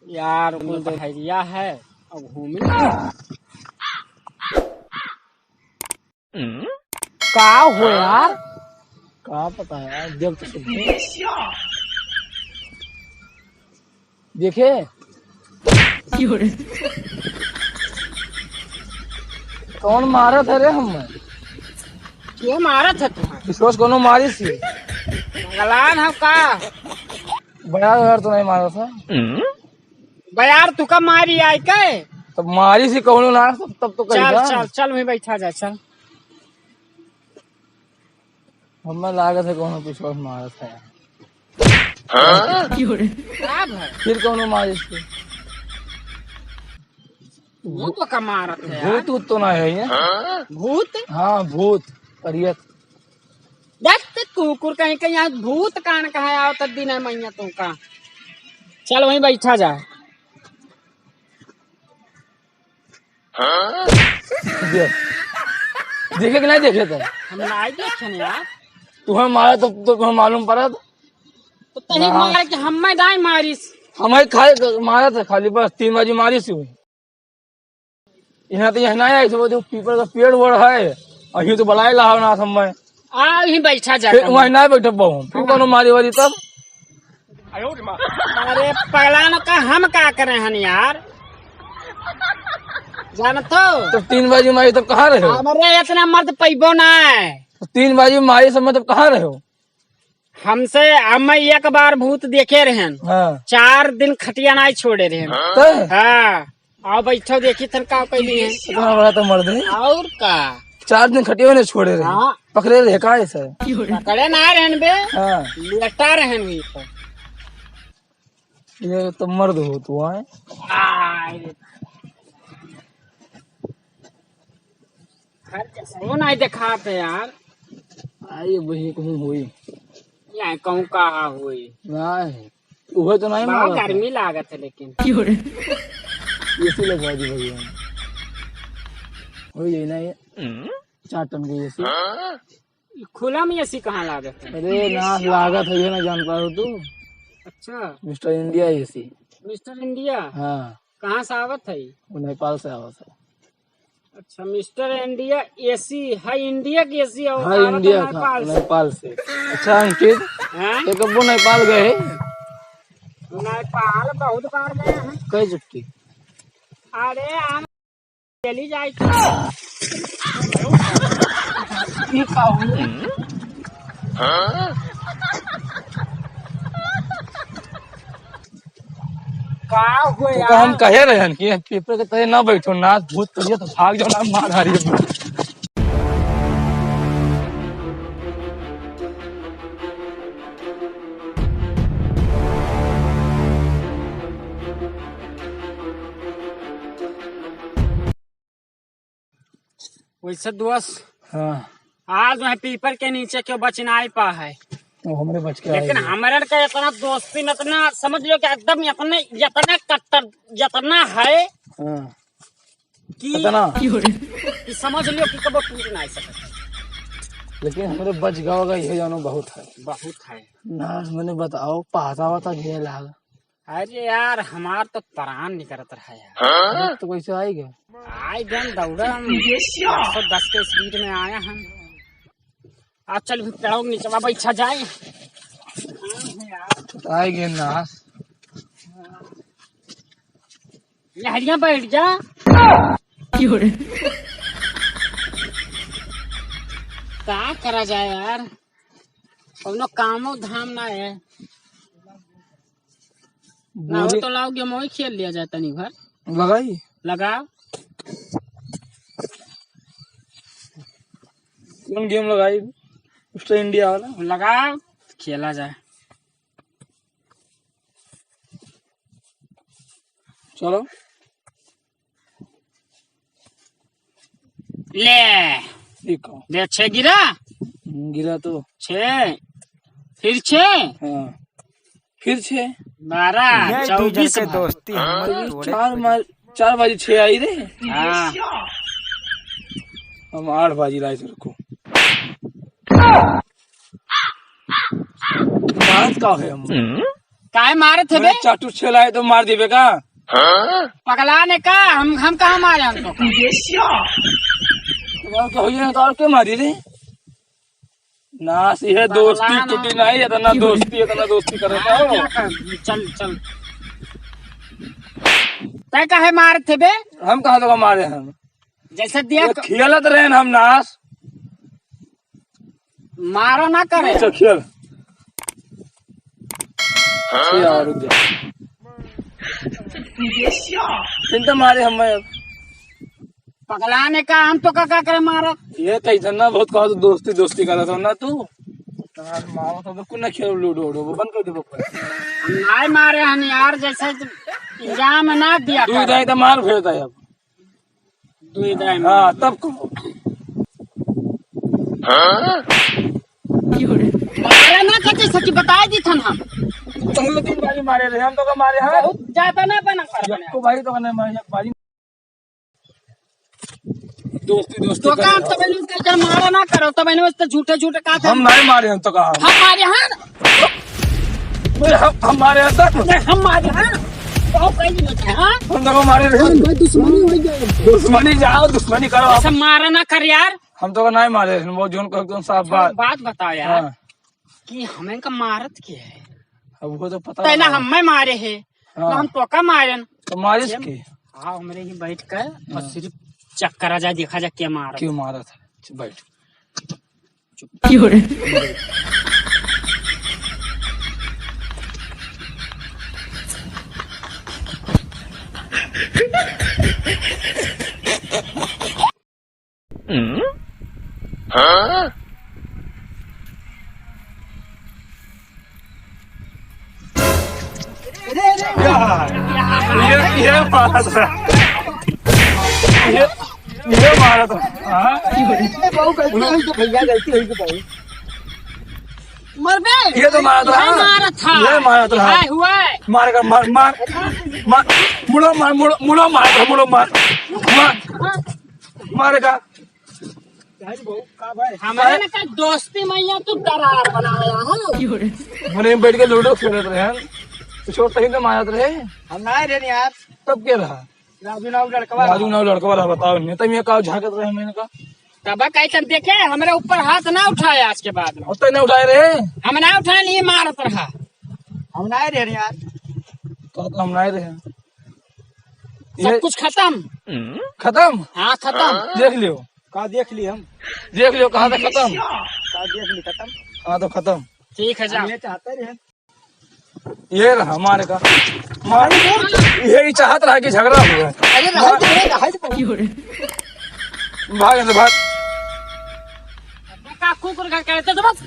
यार कुल बहरिया है अब घूमने का हो यार, का पता है यार, जब तो देखे कौन मारा था रे हम क्यों मारा था तुम्हें विश्वास कोनो मारी सी गलान हम का बयार यार तो नहीं मारा था बयार तू का मारी आई के तब मारी सी कौन ना तब तो चल चल चल वहीं बैठा जा चल हमें लागत है कौन विश्वास मारा था फिर कौन मारी सी भूत का मारा था भूत तो ना है ये भूत हाँ भूत करियत देख कुकुर कहीं कहीं यहाँ भूत कान कहा आओ तब दिन है मैया तू का चल वहीं बैठा जा देखे कि नहीं देखे थे हम नहीं देखे यार तुम्हें मारा तो तुम्हें मालूम पड़ा तो तही मारा कि हम नहीं मारी हमें खाली मारा था खाली बस 3 बजे मारी सी यहाँ तो यहाँ नहीं आई तो पीपल का पेड़ वोड़ है अही तो बुलाए लाओ ना समय यही बैठा जा वही नहीं बैठे बहु फिर कौन मारी वारी तब अरे पगला का हम क्या करे हन यार जान तो 3 बजे मारी तब कहाँ रहे हो अरे इतना मर्द पैबो ना 3 बजे मारी समय तब कहाँ रहे हो हमसे हम एक बार भूत देखे रहे हाँ। 4 दिन खटिया नहीं छोड़े रहे हाँ आओ बैठो देखी तन का कैली है इतना बड़ा तो मर्द है और का 4 दिन खटिया ने छोड़े रहे हाँ। पकड़े रहे का ऐसा पकड़े ना रहन बे हाँ। लेटा रहन भी तो ये तो मर्द हो तू आए वो नहीं दिखाते यार आइए वही कहूँ हुई यहाँ कहूँ कहा हुई नहीं वो तो नहीं मारा गर्मी लागत है लेकिन एसी लगवा दी भैया हो यही ना ये 4 टन की एसी खुला में एसी कहाँ लागत है अरे ना लागत है ये ना जान पा रहे तू अच्छा mister India AC mister India हाँ कहाँ से आवत है वो नेपाल से आवत है अच्छा मिस्टर इंडिया एसी है इंडिया की एसी है इंडिया नेपाल से अच्छा अंकित एक वो नेपाल गए नेपाल बहुत बार गए हैं कई चुटकी अरे हम चली जाए तो हम कहे रहे हैं कि पेपर के तय ना बैठो ना भूत करिए तो भाग जाओ ना मार हारिए वैसे दोस्त हाँ आज मैं पीपर के नीचे क्यों बच नहीं पा है हमारे बच के लेकिन हमारे का इतना दोस्ती में इतना समझ लो कि एकदम इतना कट्टर इतना है हाँ। कि समझ लो कि कब टूट नहीं सकता लेकिन हमारे बच गाँव का ये जानो बहुत है ना मैंने बताओ पाता वाता घे लाग अरे यार हमार तो प्राण निकलत रहा यार तो कैसे आएगा आई गन दौड़ा हम 110 के स्पीड में आया हम आप चल पेड़ों के नीचे बैठा जाए आएंगे ना हरिया बैठ जा क्या करा जाए यार कौनो कामो धाम ना है ना हो तो लाओ गेम वही खेल लिया जाए तनी भर लगाई लगाओ कौन गेम लगाई मिस्टर इंडिया वाला लगाओ खेला जाए चलो ले देखो दे 6 गिरा तो 6 फिर 6 हाँ फिर 6 12 24 दोस्ती 4 बजे 6 आई रे हाँ हम 8 बजे लाए तेरे को बात का है हम काहे मारे थे बे? चाटू छेलाए तो मार दिए का। पगला ने का हम कहाँ मारे हम तो और क्यों मारी रे ना सी है दोस्ती टूटी नहीं इतना दोस्ती करे चल चल तय काहे मारे थे बे? हम कहाँ तो मारे हम जैसे दिया खेलत रहे हम नाश मारो ना करे। अच्छा खेल तो मारे हम पगला ने का हम तो का करे मारो ये कैसे ना बहुत कहा तो दोस्ती कर रहा ना तू मारो तो कुछ खेल लूडो बंद कर दे नहीं मारे हम यार जैसे इल्जाम ना दिया तू इधर तो मार फेरता है अब तू इधर हाँ तब कहो मारे ना कहते सच्ची बता दी था हम तुम लोग 3 बाजी मारे रहे हम तो का मारे हैं बहुत ज्यादा ना बना कर तो भाई तो नहीं मारे बाजी दोस्ती तो काम तो मैंने उसका मारा ना करो तो मैंने उससे झूठे कहा था हम नहीं मारे हैं तो कहा हम मारे हैं हम मारे हैं तक हम मारे हैं तो कहीं नहीं हां हम तो मारे रहे दुश्मनी हो गई दुश्मनी जाओ दुश्मनी करो सब मारा ना कर यार हम तो नहीं मारे वो जोन को एकदम साफ बात बताओ यार कि हमें का मारत क्या है अब वो तो पता पहले हम में मारे है तो हम तो का मारन तो मारिस के हाँ हमरे ही बैठ कर और सिर्फ चेक करा जाए देखा जाए क्या मारा क्यों मारा था बैठ हाँ ये मारा था ये मारा था मर बे ये तो मारा था मारा था ये मारा था हुआ मार कर मार मुड़ो मार मारेगा हमारे ना का दोस्ती मैया तू दरार बनाया है मैंने बैठ के लूडो खेलते रहे हैं तो छोट सही तो मारत रहे हम ना रे यार तब क्या रहा राजू नाव लड़का वाला बताओ नहीं तब ये कहा झाकत रहे मैंने कहा तब कैसे देखे हमारे ऊपर हाथ ना उठाए आज के बाद में उतना नहीं उठाए रहे हम ना उठाए नहीं मारत रहा हम ना रे यार तो हम नहीं रहे सब कुछ खत्म हाँ खत्म देख लियो कहा देख ली हम देख लियो कहा था खत्म कहा देख ली खत्म हाँ तो खत्म ठीक है जा चाहते रहे ये रहा हमारे का यही चाहत रहा कि झगड़ा हुआ भाग भाग कुकुर का कहते तो बस